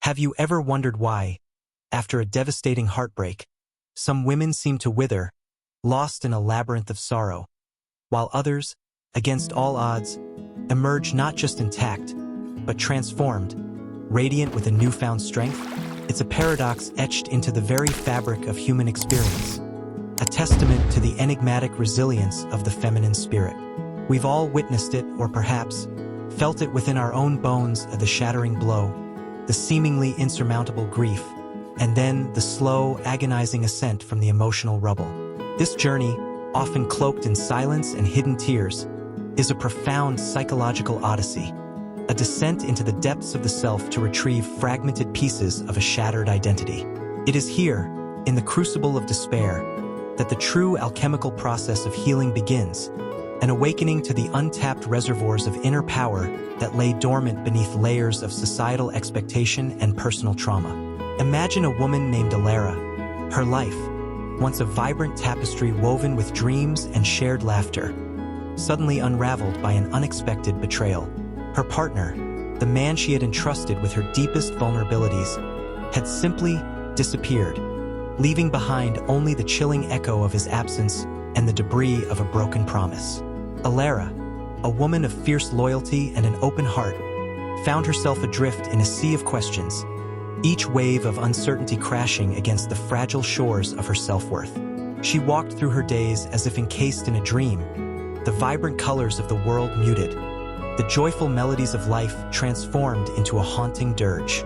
Have you ever wondered why, after a devastating heartbreak, some women seem to wither, lost in a labyrinth of sorrow, while others, against all odds, emerge not just intact, but transformed, radiant with a newfound strength? It's a paradox etched into the very fabric of human experience, a testament to the enigmatic resilience of the feminine spirit. We've all witnessed it, or perhaps felt it within our own bones, the shattering blow, the seemingly insurmountable grief, and then the slow, agonizing ascent from the emotional rubble. This journey, often cloaked in silence and hidden tears, is a profound psychological odyssey, a descent into the depths of the self to retrieve fragmented pieces of a shattered identity. It is here, in the crucible of despair, that the true alchemical process of healing begins, an awakening to the untapped reservoirs of inner power that lay dormant beneath layers of societal expectation and personal trauma. Imagine a woman named Elara. Her life, once a vibrant tapestry woven with dreams and shared laughter, suddenly unraveled by an unexpected betrayal. Her partner, the man she had entrusted with her deepest vulnerabilities, had simply disappeared, leaving behind only the chilling echo of his absence and the debris of a broken promise. Elara, a woman of fierce loyalty and an open heart, found herself adrift in a sea of questions, each wave of uncertainty crashing against the fragile shores of her self-worth. She walked through her days as if encased in a dream, the vibrant colors of the world muted, the joyful melodies of life transformed into a haunting dirge.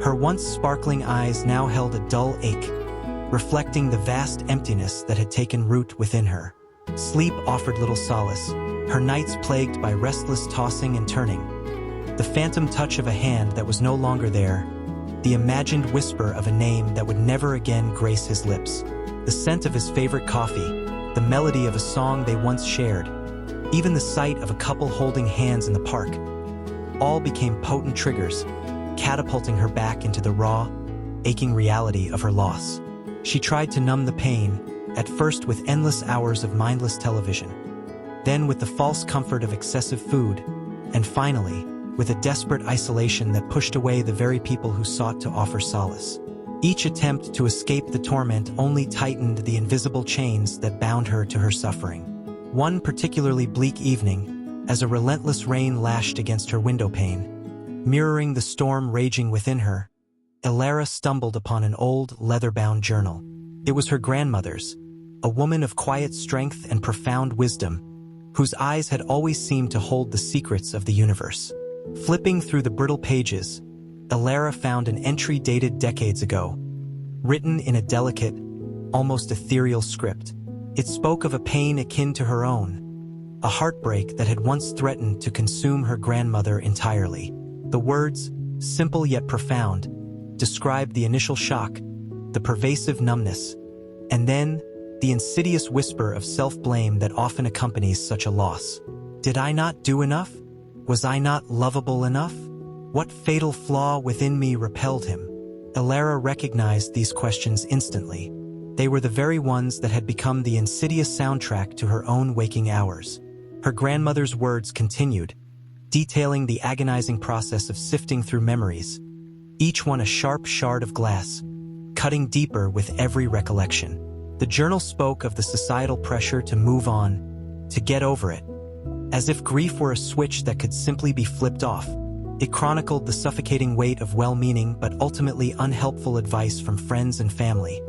Her once sparkling eyes now held a dull ache, reflecting the vast emptiness that had taken root within her. Sleep offered little solace, her nights plagued by restless tossing and turning, the phantom touch of a hand that was no longer there, the imagined whisper of a name that would never again grace his lips, the scent of his favorite coffee, the melody of a song they once shared, even the sight of a couple holding hands in the park, all became potent triggers, catapulting her back into the raw, aching reality of her loss. She tried to numb the pain, at first with endless hours of mindless television, then with the false comfort of excessive food, and finally, with a desperate isolation that pushed away the very people who sought to offer solace. Each attempt to escape the torment only tightened the invisible chains that bound her to her suffering. One particularly bleak evening, as a relentless rain lashed against her window pane, mirroring the storm raging within her, Elara stumbled upon an old, leather-bound journal. It was her grandmother's, a woman of quiet strength and profound wisdom, whose eyes had always seemed to hold the secrets of the universe. Flipping through the brittle pages, Elara found an entry dated decades ago, written in a delicate, almost ethereal script. It spoke of a pain akin to her own, a heartbreak that had once threatened to consume her grandmother entirely. The words, simple yet profound, described the initial shock, the pervasive numbness, and then the insidious whisper of self-blame that often accompanies such a loss. Did I not do enough? Was I not lovable enough? What fatal flaw within me repelled him? Elara recognized these questions instantly. They were the very ones that had become the insidious soundtrack to her own waking hours. Her grandmother's words continued, detailing the agonizing process of sifting through memories, each one a sharp shard of glass, cutting deeper with every recollection. The journal spoke of the societal pressure to move on, to get over it, as if grief were a switch that could simply be flipped off. It chronicled the suffocating weight of well-meaning but ultimately unhelpful advice from friends and family,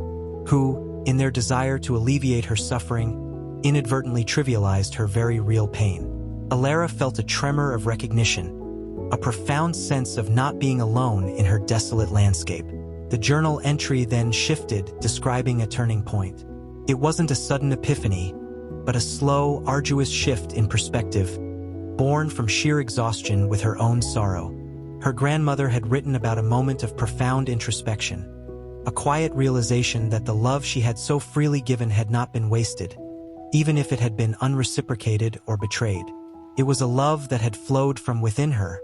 who, in their desire to alleviate her suffering, inadvertently trivialized her very real pain. Elara felt a tremor of recognition, a profound sense of not being alone in her desolate landscape. The journal entry then shifted, describing a turning point. It wasn't a sudden epiphany, but a slow, arduous shift in perspective, born from sheer exhaustion with her own sorrow. Her grandmother had written about a moment of profound introspection, a quiet realization that the love she had so freely given had not been wasted, even if it had been unreciprocated or betrayed. It was a love that had flowed from within her,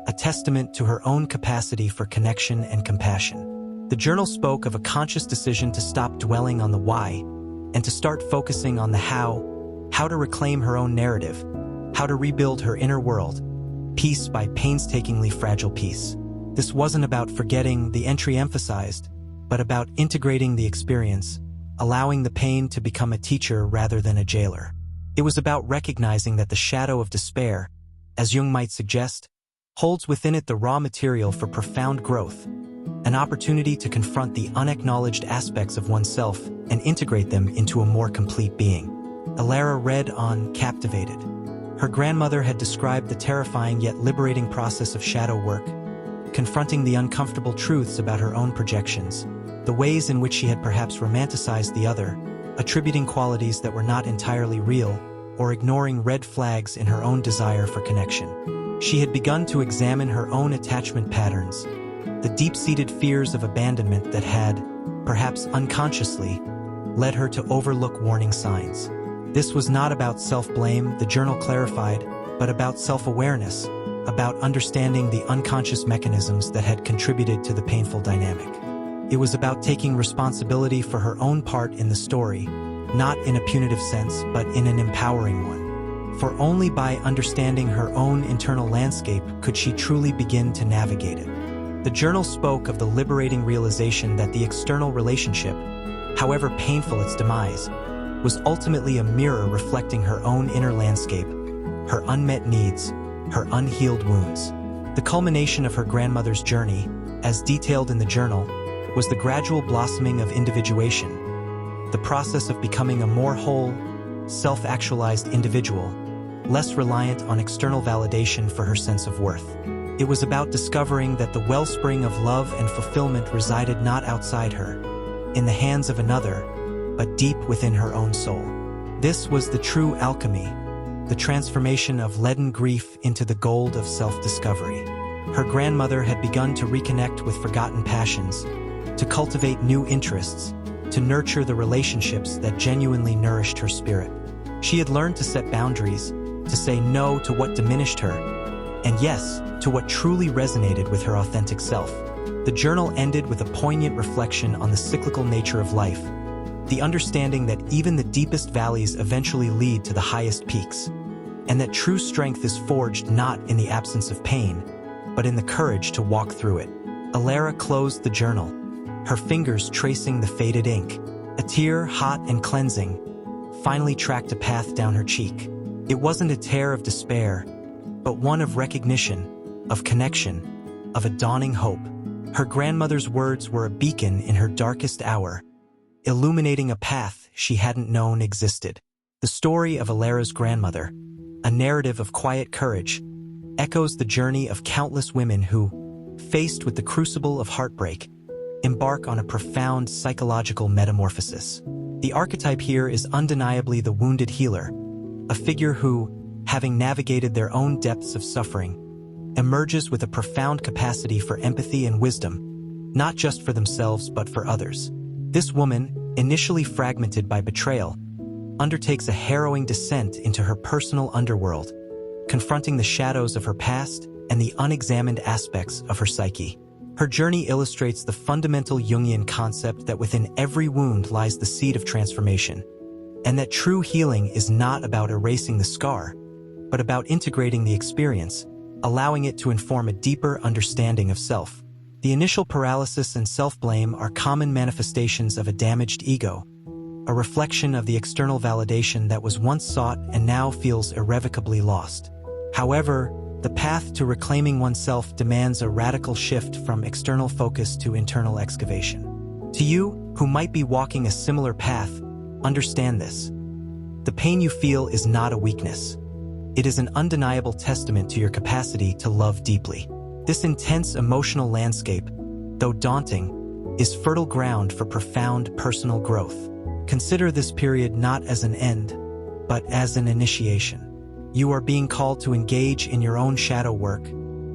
a testament to her own capacity for connection and compassion. The journal spoke of a conscious decision to stop dwelling on the why and to start focusing on the how to reclaim her own narrative, how to rebuild her inner world, piece by painstakingly fragile piece. This wasn't about forgetting, the entry emphasized, but about integrating the experience, allowing the pain to become a teacher rather than a jailer. It was about recognizing that the shadow of despair, as Jung might suggest, holds within it the raw material for profound growth, an opportunity to confront the unacknowledged aspects of oneself and integrate them into a more complete being. Elara read on, captivated. Her grandmother had described the terrifying yet liberating process of shadow work, confronting the uncomfortable truths about her own projections, the ways in which she had perhaps romanticized the other, attributing qualities that were not entirely real, or ignoring red flags in her own desire for connection. She had begun to examine her own attachment patterns, the deep-seated fears of abandonment that had, perhaps unconsciously, led her to overlook warning signs. This was not about self-blame, the journal clarified, but about self-awareness, about understanding the unconscious mechanisms that had contributed to the painful dynamic. It was about taking responsibility for her own part in the story, not in a punitive sense, but in an empowering one. For only by understanding her own internal landscape could she truly begin to navigate it. The journal spoke of the liberating realization that the external relationship, however painful its demise, was ultimately a mirror reflecting her own inner landscape, her unmet needs, her unhealed wounds. The culmination of her grandmother's journey, as detailed in the journal, was the gradual blossoming of individuation, the process of becoming a more whole, self-actualized individual, less reliant on external validation for her sense of worth. It was about discovering that the wellspring of love and fulfillment resided not outside her, in the hands of another, but deep within her own soul. This was the true alchemy, the transformation of leaden grief into the gold of self-discovery. Her grandmother had begun to reconnect with forgotten passions, to cultivate new interests, to nurture the relationships that genuinely nourished her spirit. She had learned to set boundaries, to say no to what diminished her, and yes, to what truly resonated with her authentic self. The journal ended with a poignant reflection on the cyclical nature of life, the understanding that even the deepest valleys eventually lead to the highest peaks, and that true strength is forged not in the absence of pain, but in the courage to walk through it. Elara closed the journal, her fingers tracing the faded ink. A tear, hot and cleansing, finally tracked a path down her cheek. It wasn't a tear of despair, but one of recognition, of connection, of a dawning hope. Her grandmother's words were a beacon in her darkest hour, illuminating a path she hadn't known existed. The story of Elara's grandmother, a narrative of quiet courage, echoes the journey of countless women who, faced with the crucible of heartbreak, embark on a profound psychological metamorphosis. The archetype here is undeniably the wounded healer, a figure who, having navigated their own depths of suffering, emerges with a profound capacity for empathy and wisdom, not just for themselves but for others. This woman, initially fragmented by betrayal, undertakes a harrowing descent into her personal underworld, confronting the shadows of her past and the unexamined aspects of her psyche. Her journey illustrates the fundamental Jungian concept that within every wound lies the seed of transformation, and that true healing is not about erasing the scar, but about integrating the experience, allowing it to inform a deeper understanding of self. The initial paralysis and self-blame are common manifestations of a damaged ego, a reflection of the external validation that was once sought and now feels irrevocably lost. However, the path to reclaiming oneself demands a radical shift from external focus to internal excavation. To you, who might be walking a similar path, understand this. The pain you feel is not a weakness. It is an undeniable testament to your capacity to love deeply. This intense emotional landscape, though daunting, is fertile ground for profound personal growth. Consider this period not as an end, but as an initiation. You are being called to engage in your own shadow work,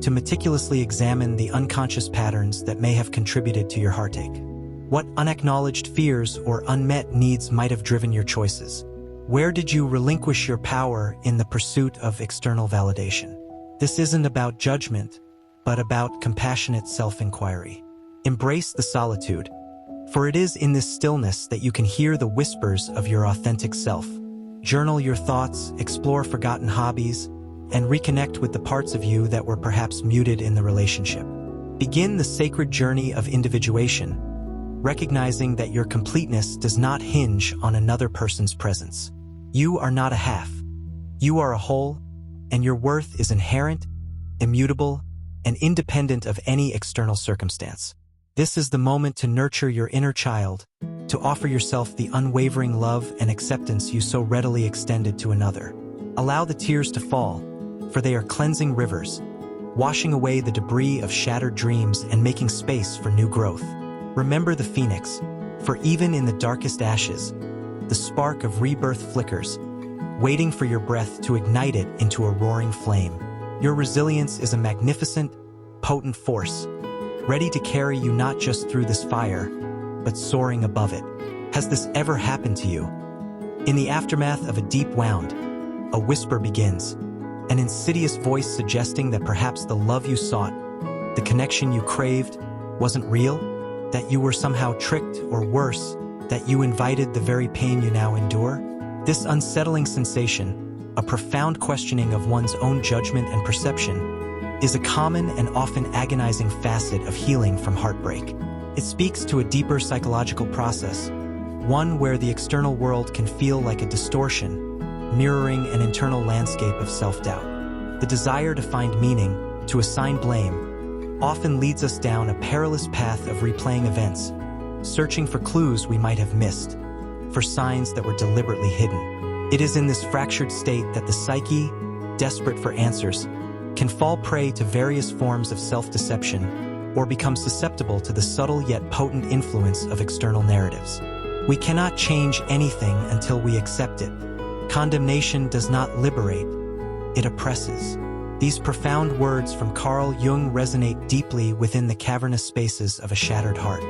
to meticulously examine the unconscious patterns that may have contributed to your heartache. What unacknowledged fears or unmet needs might have driven your choices? Where did you relinquish your power in the pursuit of external validation? This isn't about judgment, but about compassionate self-inquiry. Embrace the solitude, for it is in this stillness that you can hear the whispers of your authentic self. Journal your thoughts, explore forgotten hobbies, and reconnect with the parts of you that were perhaps muted in the relationship. Begin the sacred journey of individuation, recognizing that your completeness does not hinge on another person's presence. You are not a half. You are a whole, and your worth is inherent, immutable, and independent of any external circumstance. This is the moment to nurture your inner child, to offer yourself the unwavering love and acceptance you so readily extended to another. Allow the tears to fall, for they are cleansing rivers, washing away the debris of shattered dreams and making space for new growth. Remember the phoenix, for even in the darkest ashes, the spark of rebirth flickers, waiting for your breath to ignite it into a roaring flame. Your resilience is a magnificent, potent force, ready to carry you not just through this fire, but soaring above it. Has this ever happened to you? In the aftermath of a deep wound, a whisper begins, an insidious voice suggesting that perhaps the love you sought, the connection you craved, wasn't real, that you were somehow tricked, or worse, that you invited the very pain you now endure. This unsettling sensation, a profound questioning of one's own judgment and perception, is a common and often agonizing facet of healing from heartbreak. It speaks to a deeper psychological process, one where the external world can feel like a distortion, mirroring an internal landscape of self-doubt. The desire to find meaning, to assign blame, often leads us down a perilous path of replaying events, searching for clues we might have missed, for signs that were deliberately hidden. It is in this fractured state that the psyche, desperate for answers, can fall prey to various forms of self-deception or become susceptible to the subtle yet potent influence of external narratives. We cannot change anything until we accept it. Condemnation does not liberate, it oppresses. These profound words from Carl Jung resonate deeply within the cavernous spaces of a shattered heart.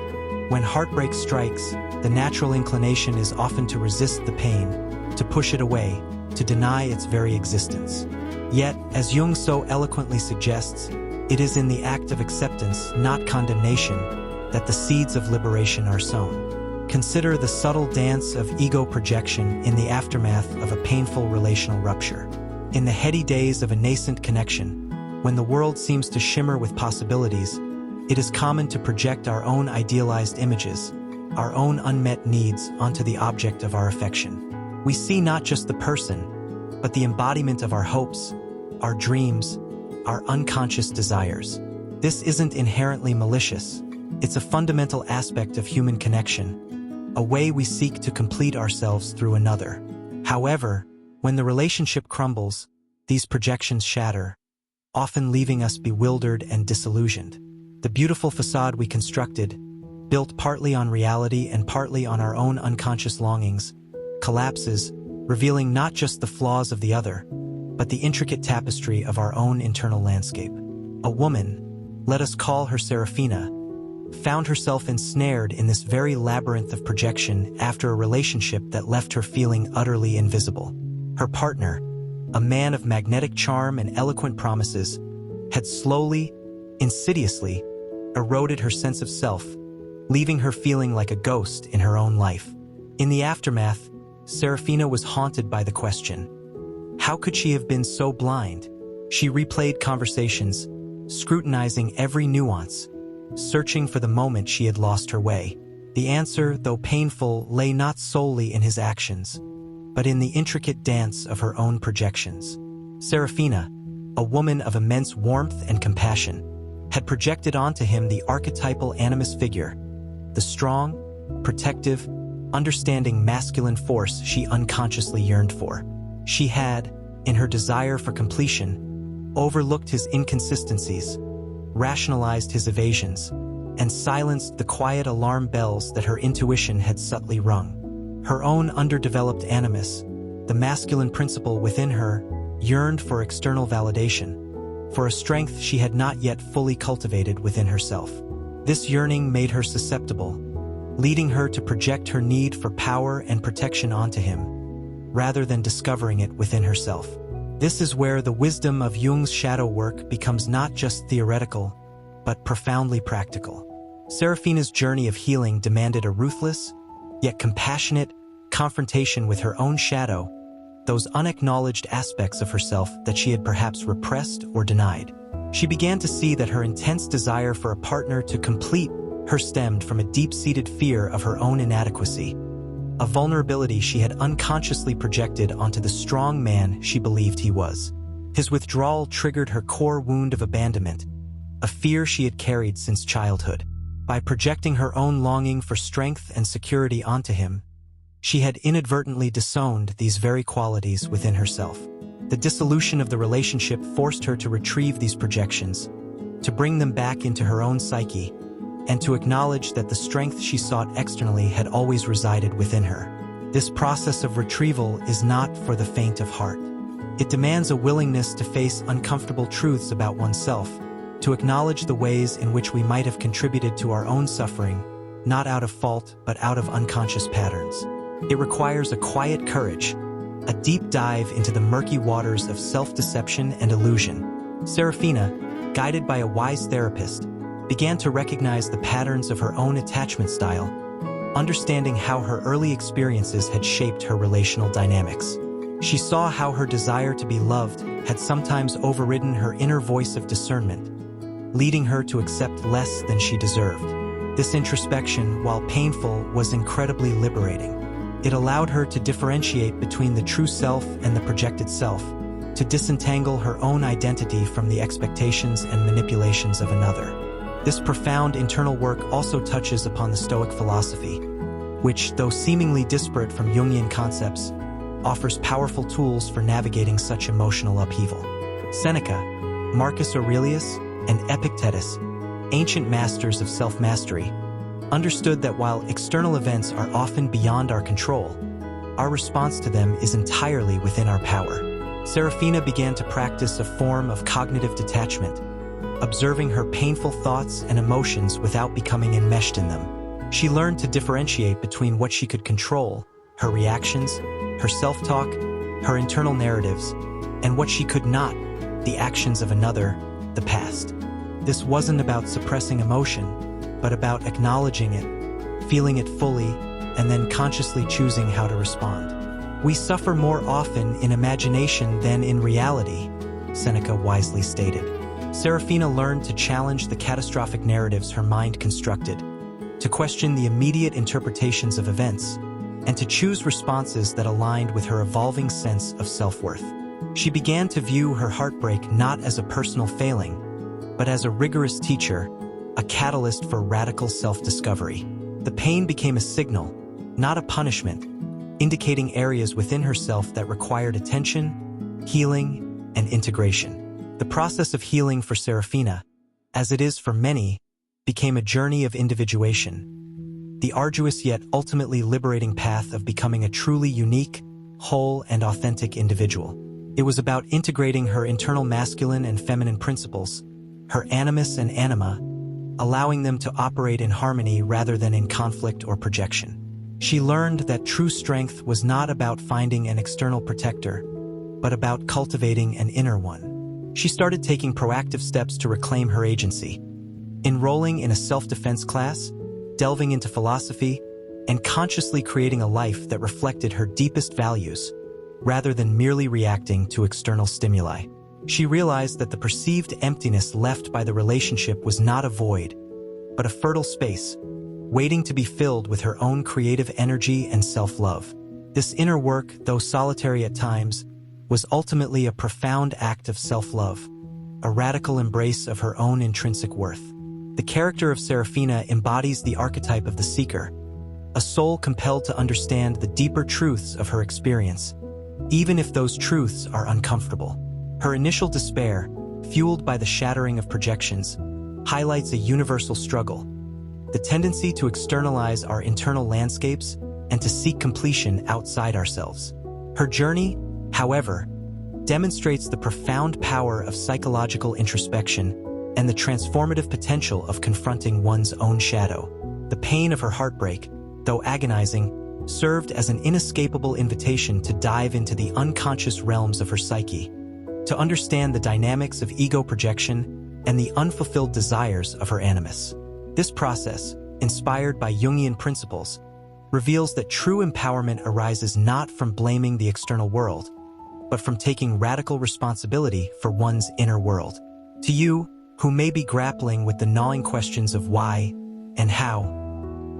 When heartbreak strikes, the natural inclination is often to resist the pain, to push it away, to deny its very existence. Yet, as Jung so eloquently suggests, it is in the act of acceptance, not condemnation, that the seeds of liberation are sown. Consider the subtle dance of ego projection in the aftermath of a painful relational rupture. In the heady days of a nascent connection, when the world seems to shimmer with possibilities, it is common to project our own idealized images, our own unmet needs onto the object of our affection. We see not just the person, but the embodiment of our hopes, our dreams, our unconscious desires. This isn't inherently malicious. It's a fundamental aspect of human connection, a way we seek to complete ourselves through another. However, when the relationship crumbles, these projections shatter, often leaving us bewildered and disillusioned. The beautiful facade we constructed, built partly on reality and partly on our own unconscious longings, collapses, revealing not just the flaws of the other, but the intricate tapestry of our own internal landscape. A woman, let us call her Seraphina, found herself ensnared in this very labyrinth of projection after a relationship that left her feeling utterly invisible. Her partner, a man of magnetic charm and eloquent promises, had slowly, insidiously, eroded her sense of self, leaving her feeling like a ghost in her own life. In the aftermath, Seraphina was haunted by the question, how could she have been so blind? She replayed conversations, scrutinizing every nuance, searching for the moment she had lost her way. The answer, though painful, lay not solely in his actions, but in the intricate dance of her own projections. Seraphina, a woman of immense warmth and compassion, had projected onto him the archetypal animus figure, the strong, protective, understanding masculine force she unconsciously yearned for. She had, in her desire for completion, overlooked his inconsistencies, rationalized his evasions, and silenced the quiet alarm bells that her intuition had subtly rung. Her own underdeveloped animus, the masculine principle within her, yearned for external validation, for a strength she had not yet fully cultivated within herself. This yearning made her susceptible, leading her to project her need for power and protection onto him, rather than discovering it within herself. This is where the wisdom of Jung's shadow work becomes not just theoretical, but profoundly practical. Seraphina's journey of healing demanded a ruthless, yet compassionate, confrontation with her own shadow, those unacknowledged aspects of herself that she had perhaps repressed or denied. She began to see that her intense desire for a partner to complete her stemmed from a deep-seated fear of her own inadequacy, a vulnerability she had unconsciously projected onto the strong man she believed he was. His withdrawal triggered her core wound of abandonment, a fear she had carried since childhood. By projecting her own longing for strength and security onto him, she had inadvertently disowned these very qualities within herself. The dissolution of the relationship forced her to retrieve these projections, to bring them back into her own psyche, and to acknowledge that the strength she sought externally had always resided within her. This process of retrieval is not for the faint of heart. It demands a willingness to face uncomfortable truths about oneself, to acknowledge the ways in which we might have contributed to our own suffering, not out of fault but out of unconscious patterns. It requires a quiet courage, a deep dive into the murky waters of self-deception and illusion. Seraphina, guided by a wise therapist, began to recognize the patterns of her own attachment style, understanding how her early experiences had shaped her relational dynamics. She saw how her desire to be loved had sometimes overridden her inner voice of discernment, leading her to accept less than she deserved. This introspection, while painful, was incredibly liberating. It allowed her to differentiate between the true self and the projected self, to disentangle her own identity from the expectations and manipulations of another. This profound internal work also touches upon the Stoic philosophy, which, though seemingly disparate from Jungian concepts, offers powerful tools for navigating such emotional upheaval. Seneca, Marcus Aurelius, and Epictetus, ancient masters of self-mastery, understood that while external events are often beyond our control, our response to them is entirely within our power. Seraphina began to practice a form of cognitive detachment, observing her painful thoughts and emotions without becoming enmeshed in them. She learned to differentiate between what she could control, her reactions, her self-talk, her internal narratives, and what she could not, the actions of another, the past. This wasn't about suppressing emotion, but about acknowledging it, feeling it fully, and then consciously choosing how to respond. We suffer more often in imagination than in reality, Seneca wisely stated. Seraphina learned to challenge the catastrophic narratives her mind constructed, to question the immediate interpretations of events, and to choose responses that aligned with her evolving sense of self-worth. She began to view her heartbreak not as a personal failing, but as a rigorous teacher, a catalyst for radical self-discovery. The pain became a signal, not a punishment, indicating areas within herself that required attention, healing, and integration. The process of healing for Seraphina, as it is for many, became a journey of individuation, the arduous yet ultimately liberating path of becoming a truly unique, whole, and authentic individual. It was about integrating her internal masculine and feminine principles, her animus and anima, allowing them to operate in harmony rather than in conflict or projection. She learned that true strength was not about finding an external protector, but about cultivating an inner one. She started taking proactive steps to reclaim her agency, enrolling in a self-defense class, delving into philosophy, and consciously creating a life that reflected her deepest values, rather than merely reacting to external stimuli. She realized that the perceived emptiness left by the relationship was not a void, but a fertile space, waiting to be filled with her own creative energy and self-love. This inner work, though solitary at times, was ultimately a profound act of self-love, a radical embrace of her own intrinsic worth. The character of Seraphina embodies the archetype of the seeker, a soul compelled to understand the deeper truths of her experience, even if those truths are uncomfortable. Her initial despair, fueled by the shattering of projections, highlights a universal struggle, the tendency to externalize our internal landscapes and to seek completion outside ourselves. Her journey, however, demonstrates the profound power of psychological introspection and the transformative potential of confronting one's own shadow. The pain of her heartbreak, though agonizing, served as an inescapable invitation to dive into the unconscious realms of her psyche, to understand the dynamics of ego projection and the unfulfilled desires of her animus. This process, inspired by Jungian principles, reveals that true empowerment arises not from blaming the external world, but from taking radical responsibility for one's inner world. To you, who may be grappling with the gnawing questions of why and how,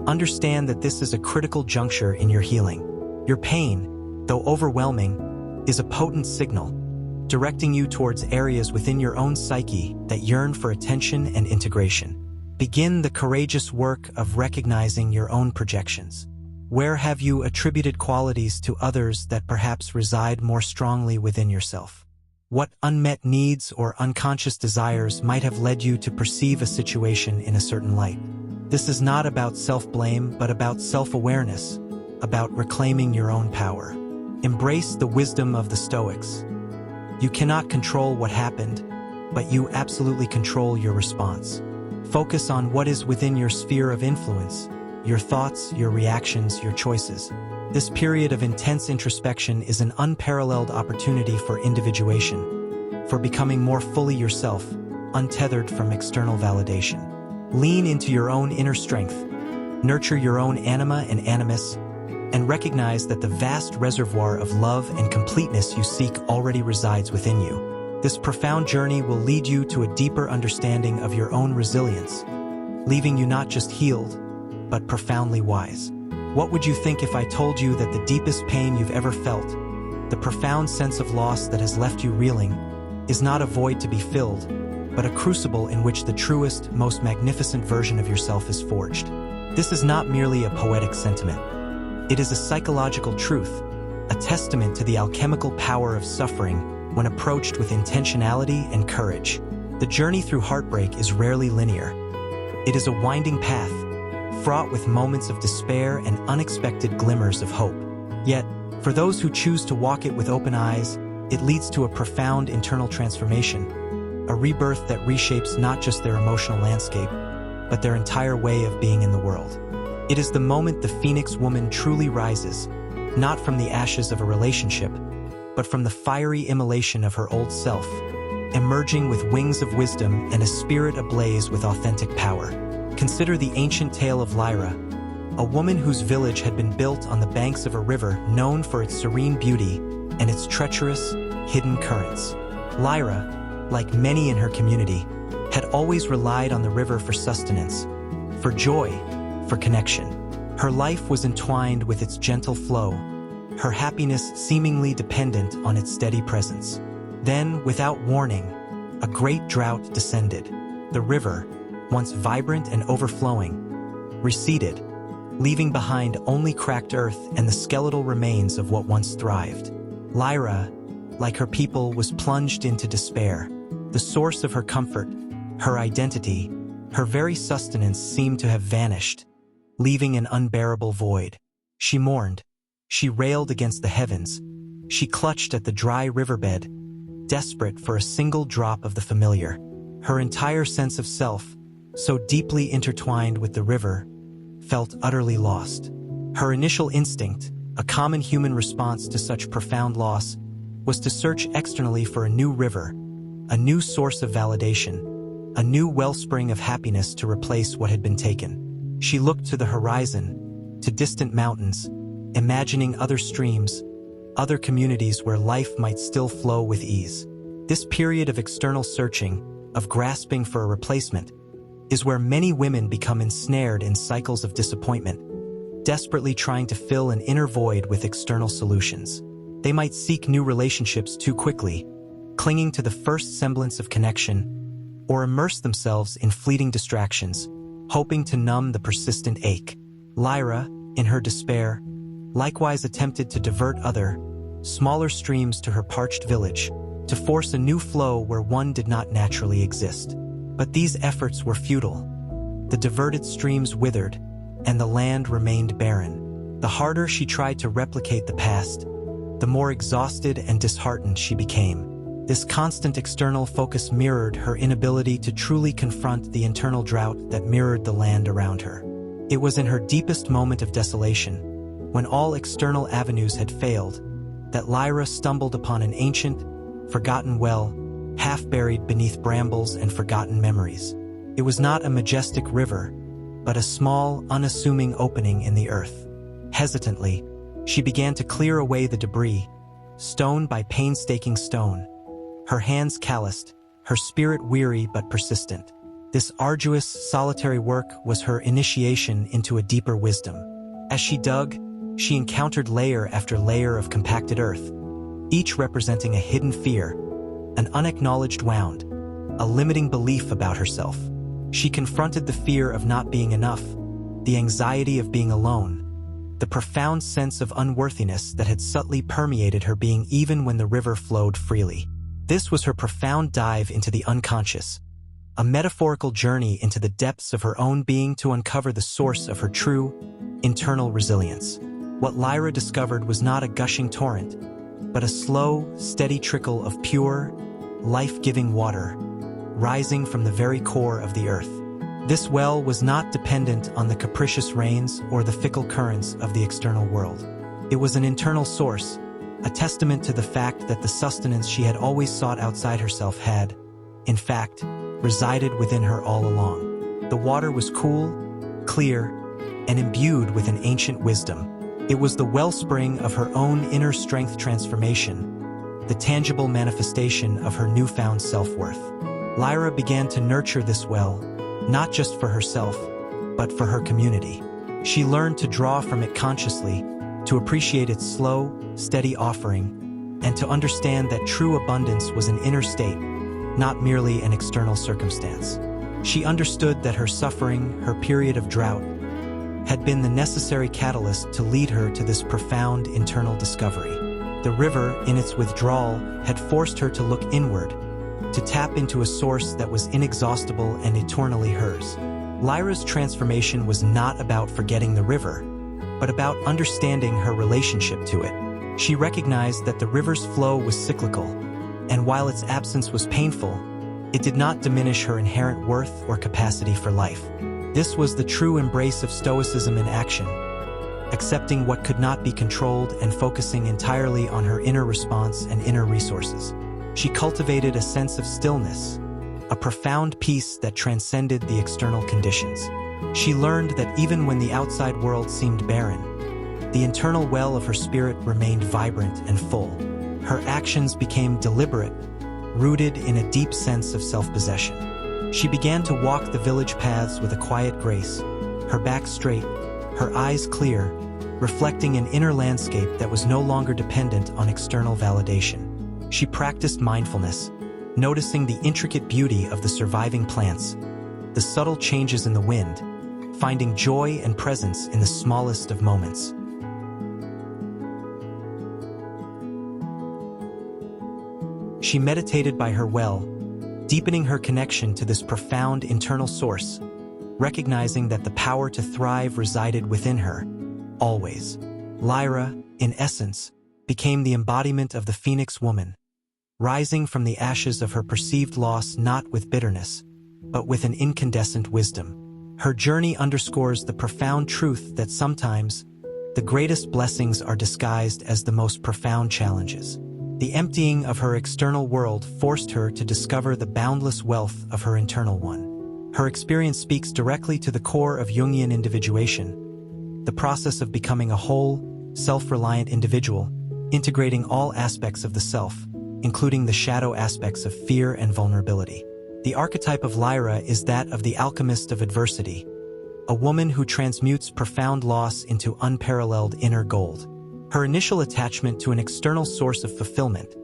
understand that this is a critical juncture in your healing. Your pain, though overwhelming, is a potent signal, directing you towards areas within your own psyche that yearn for attention and integration. Begin the courageous work of recognizing your own projections. Where have you attributed qualities to others that perhaps reside more strongly within yourself? What unmet needs or unconscious desires might have led you to perceive a situation in a certain light? This is not about self-blame, but about self-awareness, about reclaiming your own power. Embrace the wisdom of the Stoics. You cannot control what happened, but you absolutely control your response. Focus on what is within your sphere of influence, your thoughts, your reactions, your choices. This period of intense introspection is an unparalleled opportunity for individuation, for becoming more fully yourself, untethered from external validation. Lean into your own inner strength, nurture your own anima and animus, and recognize that the vast reservoir of love and completeness you seek already resides within you. This profound journey will lead you to a deeper understanding of your own resilience, leaving you not just healed, but profoundly wise. What would you think if I told you that the deepest pain you've ever felt, the profound sense of loss that has left you reeling, is not a void to be filled, but a crucible in which the truest, most magnificent version of yourself is forged? This is not merely a poetic sentiment. It is a psychological truth, a testament to the alchemical power of suffering when approached with intentionality and courage. The journey through heartbreak is rarely linear. It is a winding path, fraught with moments of despair and unexpected glimmers of hope. Yet, for those who choose to walk it with open eyes, it leads to a profound internal transformation, a rebirth that reshapes not just their emotional landscape, but their entire way of being in the world. It is the moment the Phoenix woman truly rises, not from the ashes of a relationship, but from the fiery immolation of her old self, emerging with wings of wisdom and a spirit ablaze with authentic power. Consider the ancient tale of Lyra, a woman whose village had been built on the banks of a river known for its serene beauty and its treacherous, hidden currents. Lyra, like many in her community, had always relied on the river for sustenance, for joy, for connection. Her life was entwined with its gentle flow, her happiness seemingly dependent on its steady presence. Then, without warning, a great drought descended. The river, once vibrant and overflowing, receded, leaving behind only cracked earth and the skeletal remains of what once thrived. Lyra, like her people, was plunged into despair. The source of her comfort, her identity, her very sustenance seemed to have vanished, leaving an unbearable void. She mourned. She railed against the heavens. She clutched at the dry riverbed, desperate for a single drop of the familiar. Her entire sense of self, so deeply intertwined with the river, felt utterly lost. Her initial instinct, a common human response to such profound loss, was to search externally for a new river, a new source of validation, a new wellspring of happiness to replace what had been taken. She looked to the horizon, to distant mountains, imagining other streams, other communities where life might still flow with ease. This period of external searching, of grasping for a replacement, is where many women become ensnared in cycles of disappointment, desperately trying to fill an inner void with external solutions. They might seek new relationships too quickly, clinging to the first semblance of connection, or immerse themselves in fleeting distractions, hoping to numb the persistent ache. Lyra, in her despair, likewise attempted to divert other, smaller streams to her parched village, to force a new flow where one did not naturally exist. But these efforts were futile. The diverted streams withered, and the land remained barren. The harder she tried to replicate the past, the more exhausted and disheartened she became. This constant external focus mirrored her inability to truly confront the internal drought that mirrored the land around her. It was in her deepest moment of desolation, when all external avenues had failed, that Lyra stumbled upon an ancient, forgotten well, half-buried beneath brambles and forgotten memories. It was not a majestic river, but a small, unassuming opening in the earth. Hesitantly, she began to clear away the debris, stone by painstaking stone. Her hands calloused, her spirit weary but persistent. This arduous, solitary work was her initiation into a deeper wisdom. As she dug, she encountered layer after layer of compacted earth, each representing a hidden fear, an unacknowledged wound, a limiting belief about herself. She confronted the fear of not being enough, the anxiety of being alone, the profound sense of unworthiness that had subtly permeated her being even when the river flowed freely. This was her profound dive into the unconscious, a metaphorical journey into the depths of her own being to uncover the source of her true, internal resilience. What Lyra discovered was not a gushing torrent, but a slow, steady trickle of pure, life-giving water, rising from the very core of the earth. This well was not dependent on the capricious rains or the fickle currents of the external world. It was an internal source, a testament to the fact that the sustenance she had always sought outside herself had, in fact, resided within her all along. The water was cool, clear, and imbued with an ancient wisdom. It was the wellspring of her own inner strength transformation, the tangible manifestation of her newfound self-worth. Lyra began to nurture this well, not just for herself, but for her community. She learned to draw from it consciously, to appreciate its slow, steady offering, and to understand that true abundance was an inner state, not merely an external circumstance. She understood that her suffering, her period of drought, had been the necessary catalyst to lead her to this profound internal discovery. The river, in its withdrawal, had forced her to look inward, to tap into a source that was inexhaustible and eternally hers. Lyra's transformation was not about forgetting the river, but about understanding her relationship to it. She recognized that the river's flow was cyclical, and while its absence was painful, it did not diminish her inherent worth or capacity for life. This was the true embrace of Stoicism in action, accepting what could not be controlled and focusing entirely on her inner response and inner resources. She cultivated a sense of stillness, a profound peace that transcended the external conditions. She learned that even when the outside world seemed barren, the internal well of her spirit remained vibrant and full. Her actions became deliberate, rooted in a deep sense of self-possession. She began to walk the village paths with a quiet grace, her back straight, her eyes clear, reflecting an inner landscape that was no longer dependent on external validation. She practiced mindfulness, noticing the intricate beauty of the surviving plants, the subtle changes in the wind, finding joy and presence in the smallest of moments. She meditated by her well, deepening her connection to this profound internal source, recognizing that the power to thrive resided within her, always. Lyra, in essence, became the embodiment of the Phoenix woman, rising from the ashes of her perceived loss not with bitterness, but with an incandescent wisdom. Her journey underscores the profound truth that sometimes the greatest blessings are disguised as the most profound challenges. The emptying of her external world forced her to discover the boundless wealth of her internal one. Her experience speaks directly to the core of Jungian individuation, the process of becoming a whole, self-reliant individual, integrating all aspects of the self, including the shadow aspects of fear and vulnerability. The archetype of Lyra is that of the alchemist of adversity, a woman who transmutes profound loss into unparalleled inner gold. Her initial attachment to an external source of fulfillment,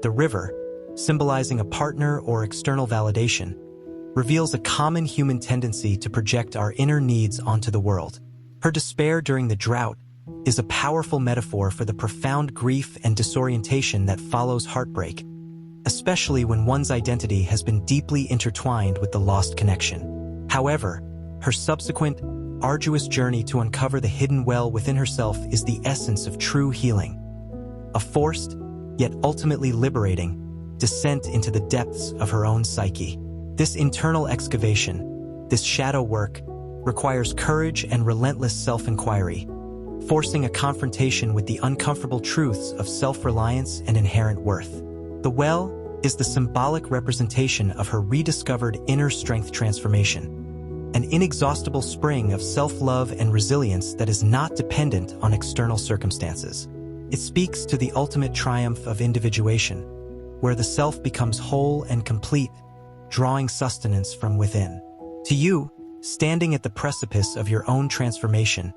the river, symbolizing a partner or external validation, reveals a common human tendency to project our inner needs onto the world. Her despair during the drought is a powerful metaphor for the profound grief and disorientation that follows heartbreak, especially when one's identity has been deeply intertwined with the lost connection. However, her subsequent, arduous journey to uncover the hidden well within herself is the essence of true healing. A forced, yet ultimately liberating, descent into the depths of her own psyche. This internal excavation, this shadow work, requires courage and relentless self-inquiry, forcing a confrontation with the uncomfortable truths of self-reliance and inherent worth. The well is the symbolic representation of her rediscovered inner strength transformation, an inexhaustible spring of self-love and resilience that is not dependent on external circumstances. It speaks to the ultimate triumph of individuation, where the self becomes whole and complete, drawing sustenance from within. To you, standing at the precipice of your own transformation,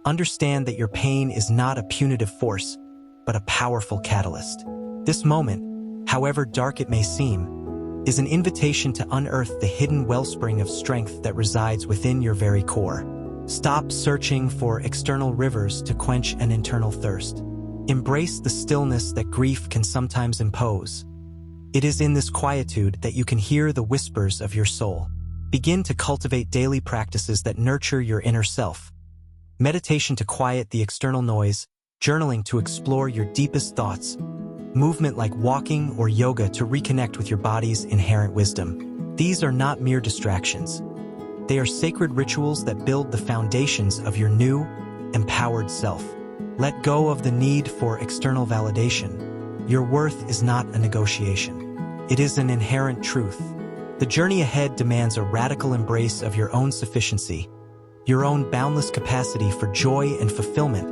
understand that your pain is not a punitive force, but a powerful catalyst. This moment, however dark it may seem, is an invitation to unearth the hidden wellspring of strength that resides within your very core. Stop searching for external rivers to quench an internal thirst. Embrace the stillness that grief can sometimes impose. It is in this quietude that you can hear the whispers of your soul. Begin to cultivate daily practices that nurture your inner self. Meditation to quiet the external noise, journaling to explore your deepest thoughts, movement like walking or yoga to reconnect with your body's inherent wisdom. These are not mere distractions. They are sacred rituals that build the foundations of your new, empowered self. Let go of the need for external validation. Your worth is not a negotiation. It is an inherent truth. The journey ahead demands a radical embrace of your own sufficiency, your own boundless capacity for joy and fulfillment,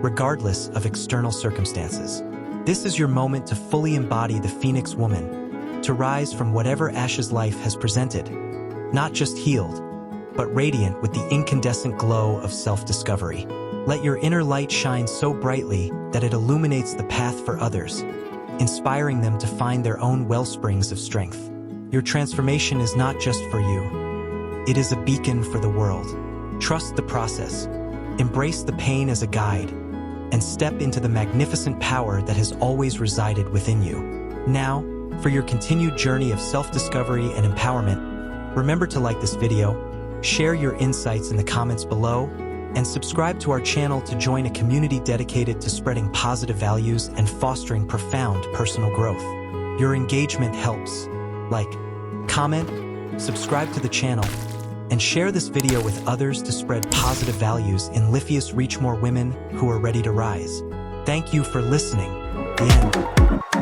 regardless of external circumstances. This is your moment to fully embody the Phoenix woman, to rise from whatever ashes life has presented, not just healed, but radiant with the incandescent glow of self-discovery. Let your inner light shine so brightly that it illuminates the path for others, inspiring them to find their own wellsprings of strength. Your transformation is not just for you. It is a beacon for the world. Trust the process, embrace the pain as a guide, and step into the magnificent power that has always resided within you. Now, for your continued journey of self-discovery and empowerment, remember to like this video, share your insights in the comments below, and subscribe to our channel to join a community dedicated to spreading positive values and fostering profound personal growth. Your engagement helps. Like, comment, subscribe to the channel, and share this video with others to spread positive values and reach more women who are ready to rise. Thank you for listening. The end.